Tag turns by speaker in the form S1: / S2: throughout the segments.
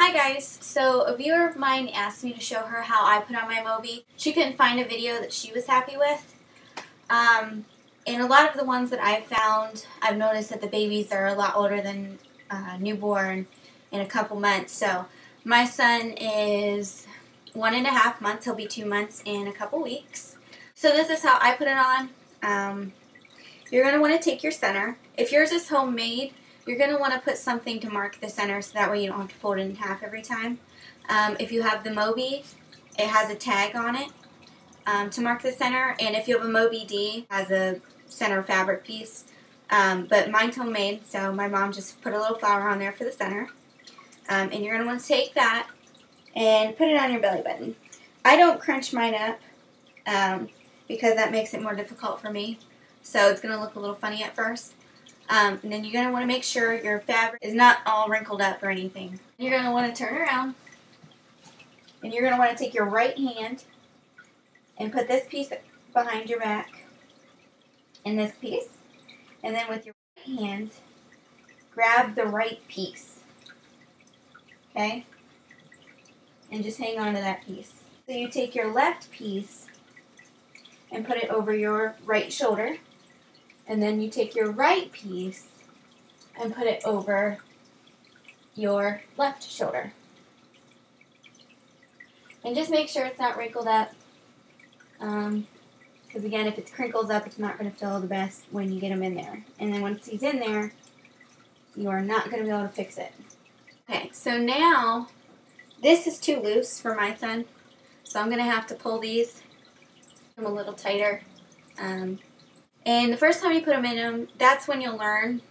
S1: Hi guys, so a viewer of mine asked me to show her how I put on my MOBY. She couldn't find a video that she was happy with. And a lot of the ones that I've found, I've noticed that the babies are a lot older than newborn in a couple months. So my son is 1.5 months, he'll be 2 months in a couple weeks. So this is how I put it on. You're going to want to take your center. If yours is homemade, you're going to want to put something to mark the center so that way you don't have to fold it in half every time. If you have the MOBY, it has a tag on it to mark the center. And if you have a MOBY D, it has a center fabric piece. But mine's homemade, so my mom just put a little flower on there for the center. And you're going to want to take that and put it on your belly button. I don't crunch mine up because that makes it more difficult for me. So it's going to look a little funny at first. And then you're going to want to make sure your fabric is not all wrinkled up or anything. You're going to want to turn around. And you're going to want to take your right hand and put this piece behind your back and this piece. And then with your right hand, grab the right piece. Okay? And just hang on to that piece. So you take your left piece and put it over your right shoulder. And then you take your right piece and put it over your left shoulder. And just make sure it's not wrinkled up. Because again, if it crinkles up, it's not going to feel the best when you get him in there. And then once he's in there, you are not going to be able to fix it. Okay, so now this is too loose for my son. So I'm going to have to pull these a little tighter. And the first time you put them in them, that's when you'll learn,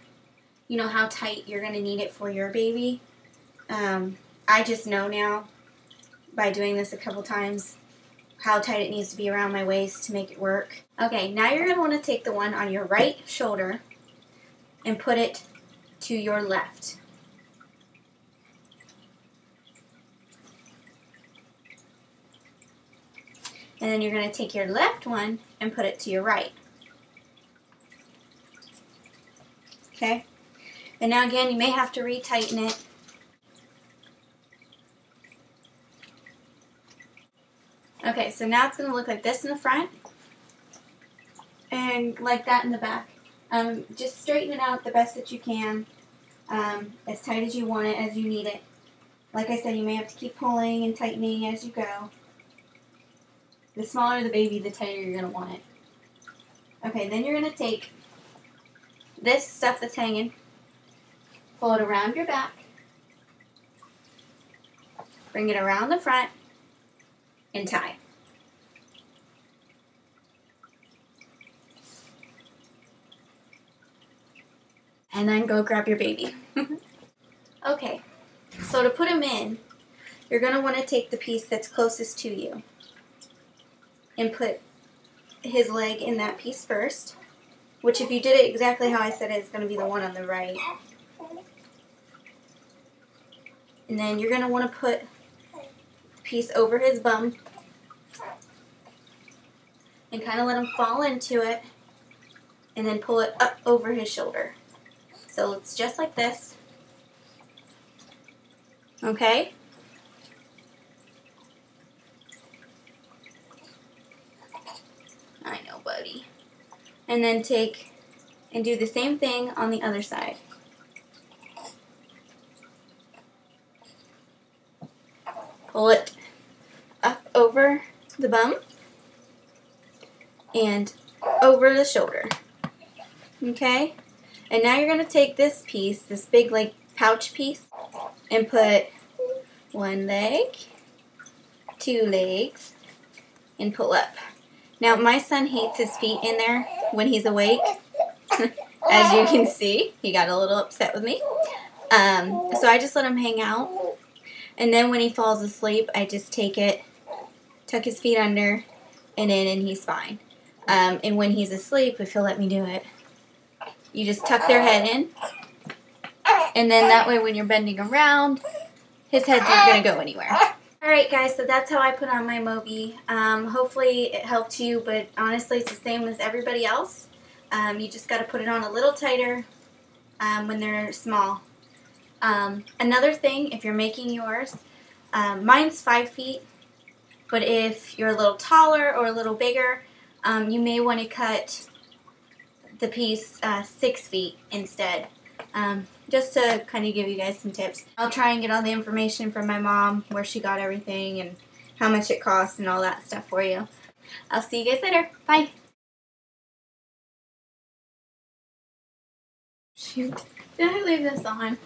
S1: how tight you're going to need it for your baby. I just know now, by doing this a couple times, how tight it needs to be around my waist to make it work. Okay, now you're going to want to take the one on your right shoulder and put it to your left. And then you're going to take your left one and put it to your right. Okay, and now again, you may have to retighten it. Okay, so now it's going to look like this in the front and like that in the back. Just straighten it out the best that you can, as tight as you want it, as you need it. Like I said, you may have to keep pulling and tightening as you go. The smaller the baby, the tighter you're going to want it. Okay, then you're going to take this stuff that's hanging, pull it around your back, bring it around the front, and tie. And then go grab your baby. Okay, so to put him in, you're going to want to take the piece that's closest to you and put his leg in that piece first. Which, if you did it exactly how I said it, is going to be the one on the right. And then you're going to want to put the piece over his bum and kind of let him fall into it and then pull it up over his shoulder. So it's just like this. Okay? I know, buddy. And then take and do the same thing on the other side. Pull it up over the bum and over the shoulder. Okay? And now you're going to take this piece, this big like pouch piece, and put one leg, 2 legs, and pull up. Now, my son hates his feet in there when he's awake. As you can see, he got a little upset with me. So I just let him hang out. And then when he falls asleep, I just take it, tuck his feet under, and in, and he's fine. And when he's asleep, if he'll let me do it, you just tuck their head in. And then that way when you're bending around, his head's not going to go anywhere. Alright guys, so that's how I put on my MOBY. Hopefully it helped you, but honestly it's the same as everybody else. You just got to put it on a little tighter when they're small. Another thing, if you're making yours, mine's 5 feet, but if you're a little taller or a little bigger, you may want to cut the piece 6 feet instead, just to kind of give you guys some tips. I'll try and get all the information from my mom, where she got everything and how much it costs and all that stuff for you. I'll see you guys later. Bye. Shoot, did I leave this on?